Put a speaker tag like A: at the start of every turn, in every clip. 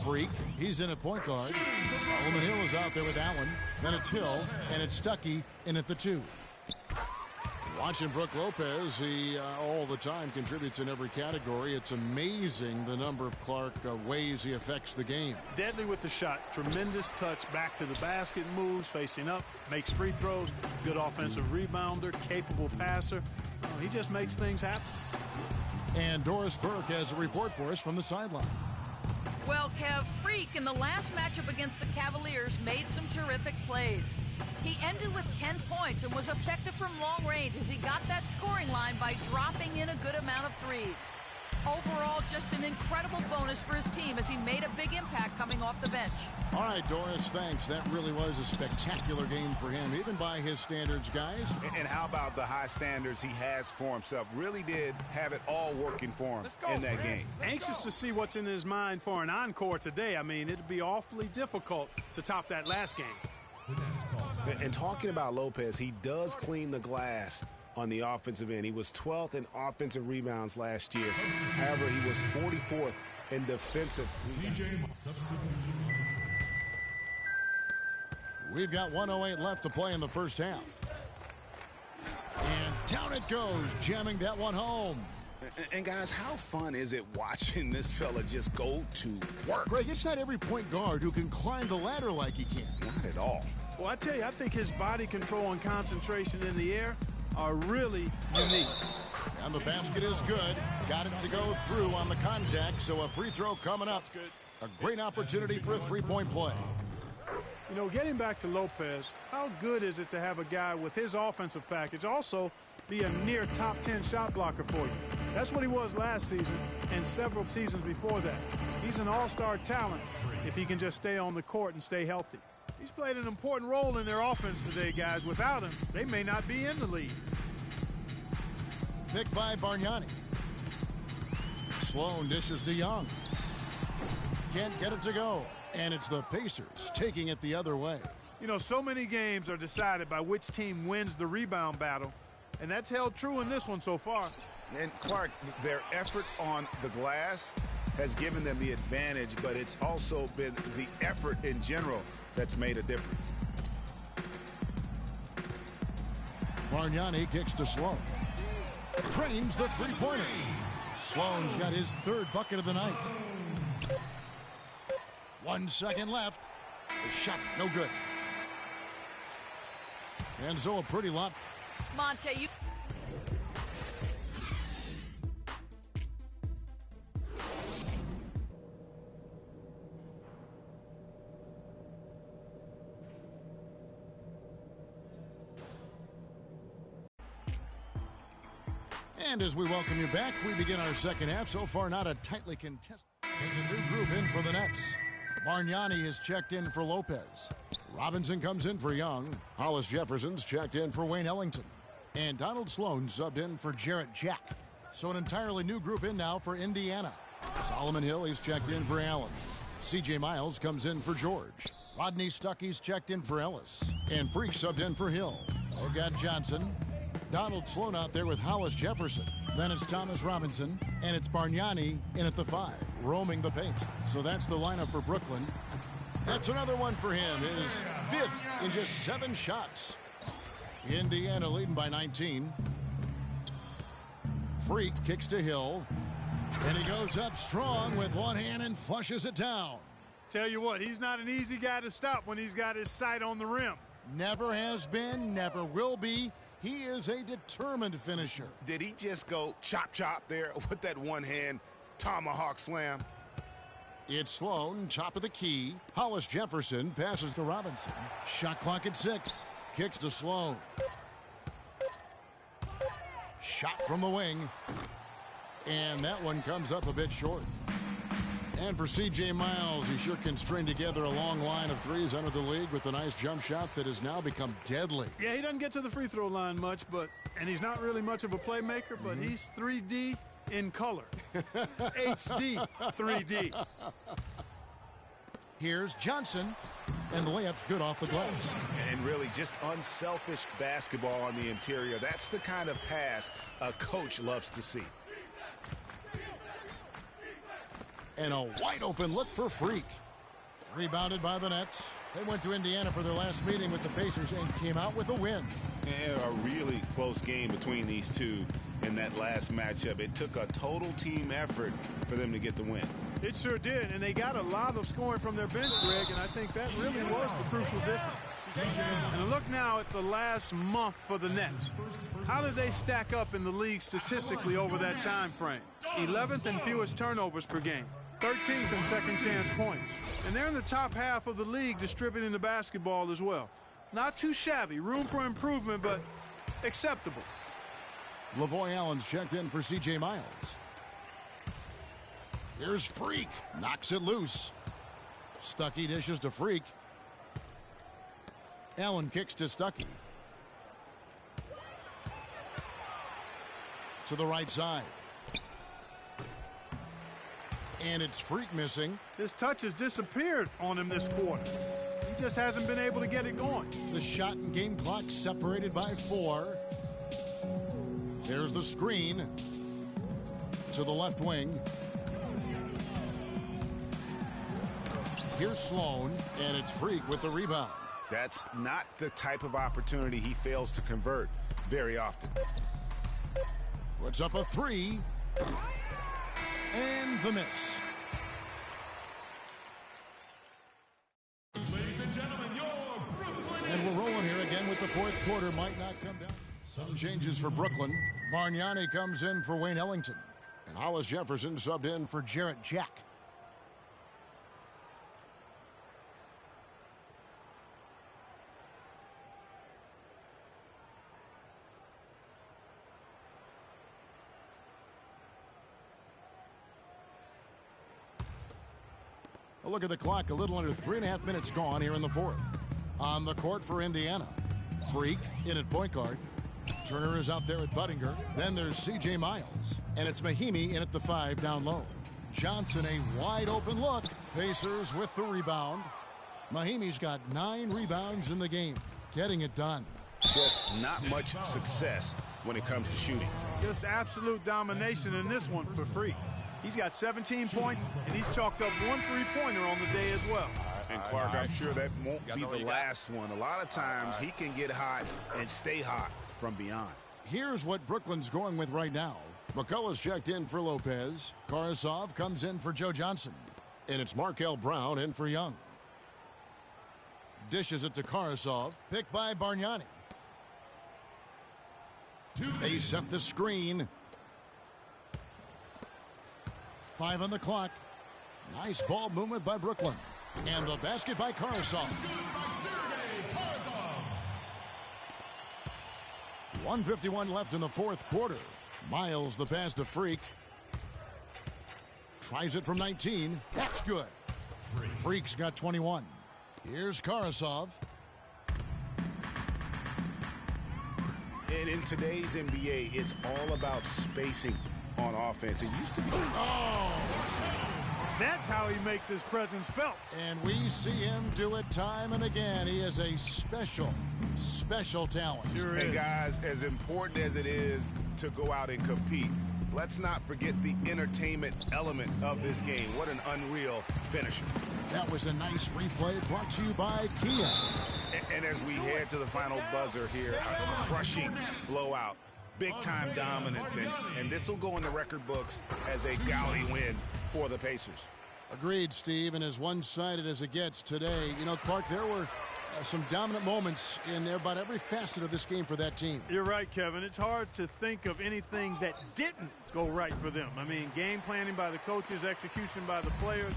A: Freak, he's in at point guard. Solomon Hill is out there with Allen. Then it's Hill, and it's Stuckey in at the 2. Watching Brook Lopez, he all the time contributes in every category. It's amazing the number of Clark ways he affects the game.
B: Deadly with the shot. Tremendous touch back to the basket, moves, facing up, makes free throws, good offensive rebounder, capable passer. He just makes things happen.
A: And Doris Burke has a report for us from the sideline.
C: Well, Kev, Freak in the last matchup against the Cavaliers made some terrific plays. He ended with 10 points and was effective from long range as he got that scoring line by dropping in a good amount of threes. Overall, just an incredible bonus for his team as he made a big impact coming off the bench.
A: All right, Doris, thanks. That really was a spectacular game for him, even by his standards, guys.
D: And how about the high standards he has for himself? Really did have it all working for him in that game.
B: Anxious to see what's in his mind for an encore today. I mean, it'd be awfully difficult to top that last game.
D: And talking about Lopez, he does clean the glass on the offensive end. He was 12th in offensive rebounds last year. However, he was 44th in defensive.
A: We've got 1:08 left to play in the first half. And down it goes, jamming that one home.
D: And guys, how fun is it watching this fella just go to work?
A: Greg, it's not every point guard who can climb the ladder like he can.
D: Not at all.
B: Well, I tell you, I think his body control and concentration in the air are really unique.
A: And the basket is good. Got it to go through on the contact, so a free throw coming up. A great opportunity for a three-point play.
B: You know, getting back to Lopez, how good is it to have a guy with his offensive package also be a near top 10 shot blocker for you? That's what he was last season and several seasons before that. He's an all-star talent if he can just stay on the court and stay healthy. He's played an important role in their offense today, guys. Without him, they may not be in the lead.
A: Picked by Bargnani. Sloan dishes to Young. Can't get it to go. And it's the Pacers taking it the other way.
B: You know, so many games are decided by which team wins the rebound battle, and that's held true in this one so far.
D: And Clark, their effort on the glass has given them the advantage, but it's also been the effort in general that's made a difference.
A: Bargnani kicks to Sloan. Trains the three-pointer. Sloan's got his third bucket of the night. 1 second left. The shot, no good. And so a pretty lot.
C: Monte, you...
A: And as we welcome you back, we begin our second half. So far, not a tightly contested. A new group in for the Nets. Bargnani is checked in for Lopez. Robinson comes in for Young. Hollis Jefferson's checked in for Wayne Ellington. And Donald Sloan subbed in for Jarrett Jack. So an entirely new group in now for Indiana. Solomon Hill, he's checked in for Allen. C.J. Miles comes in for George. Rodney Stuckey's checked in for Ellis. And Freak subbed in for Hill. They've got Johnson. Donald Sloan out there with Hollis Jefferson. Then it's Thomas Robinson, and it's Bargnani in at the 5, roaming the paint. So that's the lineup for Brooklyn. That's another one for him, his 5th in just 7 shots. Indiana leading by 19. Freak kicks to Hill, and he goes up strong with one hand and flushes it down.
B: Tell you what, he's not an easy guy to stop when he's got his sight on the rim.
A: Never has been, never will be. He is a determined finisher.
D: Did he just go chop there with that one-hand tomahawk slam?
A: It's Sloan, top of the key. Hollis Jefferson passes to Robinson. Shot clock at 6. Kicks to Sloan. Shot from the wing. And that one comes up a bit short. And for C.J. Miles, he sure can string together a long line of threes under the league with a nice jump shot that has now become deadly.
B: Yeah, he doesn't get to the free throw line much, and he's not really much of a playmaker, but he's 3D in color. HD 3D.
A: Here's Johnson, and the layup's good off the glass.
D: And really just unselfish basketball on the interior. That's the kind of pass a coach loves to see.
A: And a wide open look for Freak. Rebounded by the Nets. They went to Indiana for their last meeting with the Pacers and came out with a win.
D: And a really close game between these two in that last matchup. It took a total team effort for them to get the win.
B: It sure did, and they got a lot of scoring from their bench, Greg, and I think that really was the crucial difference. And look now at the last month for the Nets. How did they stack up in the league statistically over that time frame? 11th in fewest turnovers per game, 13th in second chance points. And they're in the top half of the league distributing the basketball as well. Not too shabby, room for improvement, but acceptable.
A: Lavoy Allen's checked in for C.J. Miles. Here's Freak, knocks it loose. Stuckey dishes to Freak. Allen kicks to Stuckey. To the right side. And it's Freak missing.
B: His touch has disappeared on him this quarter. He just hasn't been able to get it going.
A: The shot and game clock separated by 4. There's the screen to the left wing. Here's Sloan, and it's Freak with the rebound.
D: That's not the type of opportunity he fails to convert very often.
A: Puts up a 3. And the miss.
E: Ladies and gentlemen, your Brooklyn.
A: And we're rolling here again with the fourth quarter. Might not come down. Some changes for Brooklyn. Bargnani comes in for Wayne Ellington. And Hollis Jefferson subbed in for Jarrett Jack. A look at the clock, a little under 3.5 minutes gone here in the fourth. On the court for Indiana. Freak in at point guard. Turner is out there with Budinger. Then there's C.J. Miles. And it's Mahimi in at the 5 down low. Johnson, a wide open look. Pacers with the rebound. Mahimi's got 9 rebounds in the game. Getting it done.
D: Just not much success when it comes to shooting.
B: Just absolute domination in this one for Freak. He's got 17 points, and he's chalked up 1 3-pointer on the day as well.
D: And Clark, I'm sure that won't be the last one. A lot of times he can get hot and stay hot from beyond.
A: Here's what Brooklyn's going with right now. McCullough's checked in for Lopez. Karasov comes in for Joe Johnson. And it's Markel Brown in for Young. Dishes it to Karasov. Picked by Bargnani. They set the screen. 5 on the clock. Nice ball movement by Brooklyn. And the basket by Karasov. 1:51 left in the fourth quarter. Miles the pass to Freak. Tries it from 19. That's good. Freak's got 21. Here's Karasov.
D: And in today's NBA, it's all about spacing on offense. It used to be.
A: Oh!
B: That's how he makes his presence felt.
A: And we see him do it time and again. He is a special, special talent.
B: Sure
D: And
B: is.
D: guys, as important as it is to go out and compete, let's not forget the entertainment element of this game. What an unreal finisher.
A: That was a nice replay brought to you by Kia.
D: And as we head to the final buzzer here, a crushing blowout. Big-time dominance, and this will go in the record books as a gaudy win for the Pacers.
A: Agreed, Steve, and as one-sided as it gets today, you know, Clark, there were some dominant moments in about every facet of this game for that team.
B: You're right, Kevin. It's hard to think of anything that didn't go right for them. I mean, game planning by the coaches, execution by the players,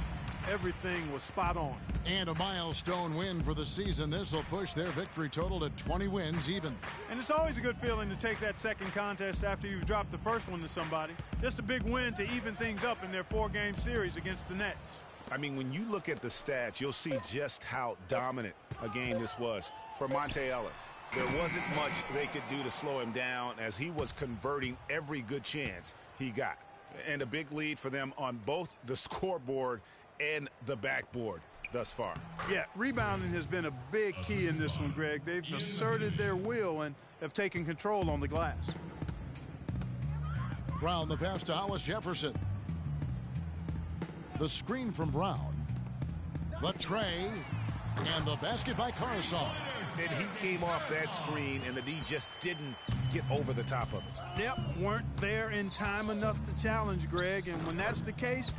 B: everything was spot on.
A: And a milestone win for the season. This will push their victory total to 20 wins even.
B: And it's always a good feeling to take that second contest after you've dropped the first one to somebody. Just a big win to even things up in their 4-game series against the Nets.
D: I mean, when you look at the stats, you'll see just how dominant a game this was for Monte Ellis. There wasn't much they could do to slow him down as he was converting every good chance he got. And a big lead for them on both the scoreboard and the backboard thus far.
B: Yeah, rebounding has been a big key in this one, Greg. They've asserted their will and have taken control on the glass.
A: Brown the pass to Hollis Jefferson. The screen from Brown. The tray. And the basket by Carsall.
D: And he came off that screen, and the D just didn't get over the top of it.
B: Yep, weren't there in time enough to challenge Greg, and when that's the case,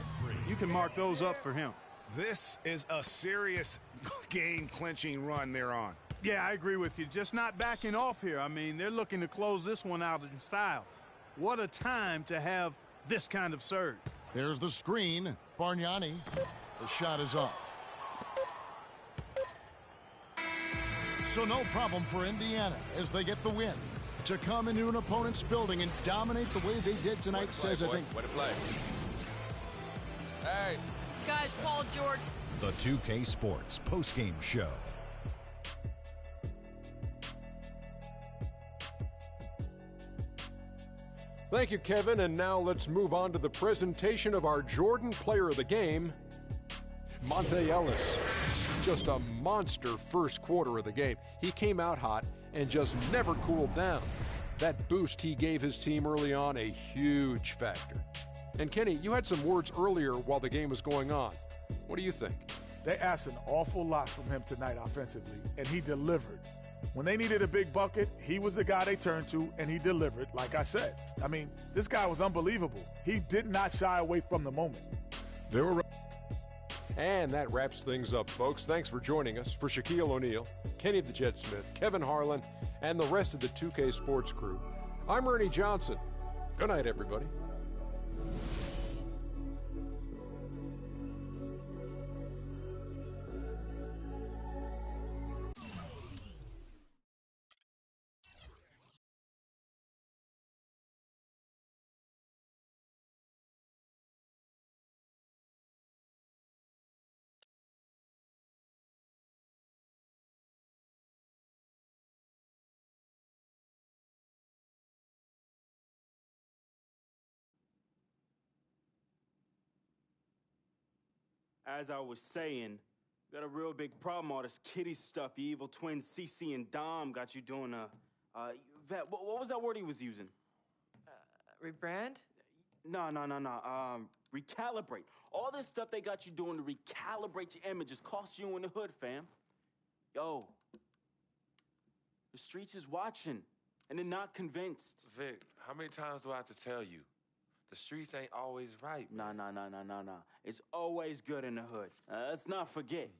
B: you can mark those up for him.
D: This is a serious game-clinching run they're on.
B: Yeah, I agree with you. Just not backing off here. I mean, they're looking to close this one out in style. What a time to have this kind of surge.
A: There's the screen. Bargnani. The shot is off. So no problem for Indiana as they get the win. To come into an opponent's building and dominate the way they did tonight says, I think...
F: Way to play. Hey.
C: Guys, Paul George.
G: The 2K Sports postgame show.
H: Thank you, Kevin. And now let's move on to the presentation of our Jordan Player of the Game, Monte Ellis. Just a monster first quarter of the game. He came out hot and just never cooled down. That boost he gave his team early on, a huge factor. And Kenny, you had some words earlier while the game was going on. What do you think?
I: They asked an awful lot from him tonight offensively, and he delivered. When they needed a big bucket, he was the guy they turned to, and he delivered, like I said. I mean, this guy was unbelievable. He did not shy away from the moment.
H: And that wraps things up, folks. Thanks for joining us. For Shaquille O'Neal, Kenny the Jet Smith, Kevin Harlan, and the rest of the 2K Sports crew, I'm Ernie Johnson. Good night, everybody.
J: As I was saying, got a real big problem, all this kitty stuff. Your evil twins, CC and Dom, got you doing Vet, what was that word he was using?
K: Rebrand?
J: No. Recalibrate. All this stuff they got you doing to recalibrate your images cost you in the hood, fam. Yo, the streets is watching, and they're not convinced.
F: Vic, how many times do I have to tell you? The streets ain't always right.
J: Nah. It's always good in the hood. Let's not forget,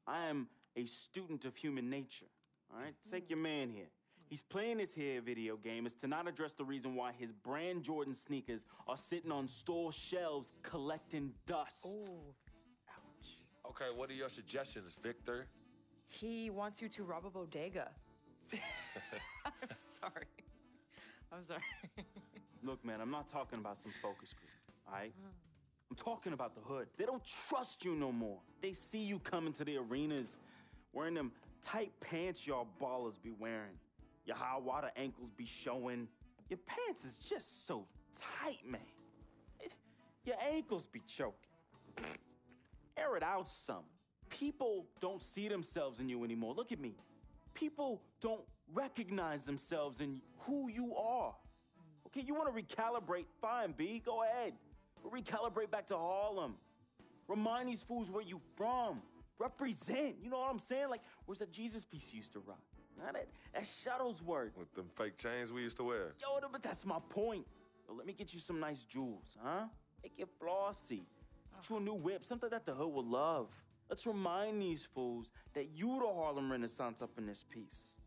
J: I am a student of human nature, all right? Take your man here. He's playing this here video game is to not address the reason why his brand Jordan sneakers are sitting on store shelves collecting dust.
K: Ooh, ouch.
F: Okay, what are your suggestions, Victor?
K: He wants you to rob a bodega. I'm sorry.
J: Look, man, I'm not talking about some focus group, all right? I'm talking about the hood. They don't trust you no more. They see you coming to the arenas wearing them tight pants y'all ballers be wearing. Your high water ankles be showing. Your pants is just so tight, man. Your ankles be choking. Air it out some. People don't see themselves in you anymore. Look at me. People don't recognize themselves in who you are. Okay, you want to recalibrate? Fine, B, go ahead. But recalibrate back to Harlem. Remind these fools where you from. Represent, you know what I'm saying? Like, where's that Jesus piece you used to rock? Now that Shuttlesworth.
F: With them fake chains we used to wear.
J: Yo, but that's my point. Yo, let me get you some nice jewels, huh? Make it flossy. Get you a new whip, something that the hood will love. Let's remind these fools that you the Harlem Renaissance up in this piece.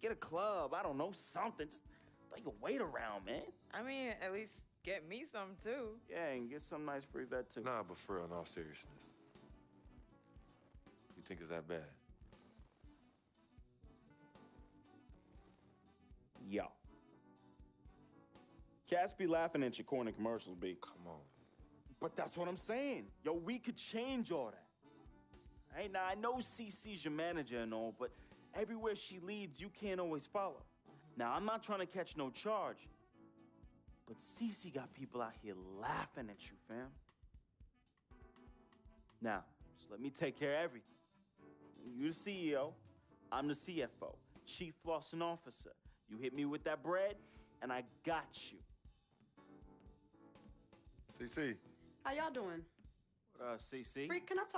J: Get a club, I don't know, something. Just throw your weight around, man.
K: I mean, at least get me some, too.
J: Yeah, and get some nice free vet, too.
F: Nah, but for real, in all seriousness. You think it's that bad?
J: Yo. Cats be laughing at your corny commercials, B.
F: Come on.
J: But that's what I'm saying. Yo, we could change all that. Hey, now, I know CC's your manager and all, but everywhere she leads, you can't always follow. Now, I'm not trying to catch no charge, but CC got people out here laughing at you, fam. Now, just let me take care of everything. You the CEO, I'm the CFO, Chief Flossing Officer. You hit me with that bread, and I got you.
F: CC.
L: How y'all doing?
J: CC?
L: Freak, can I talk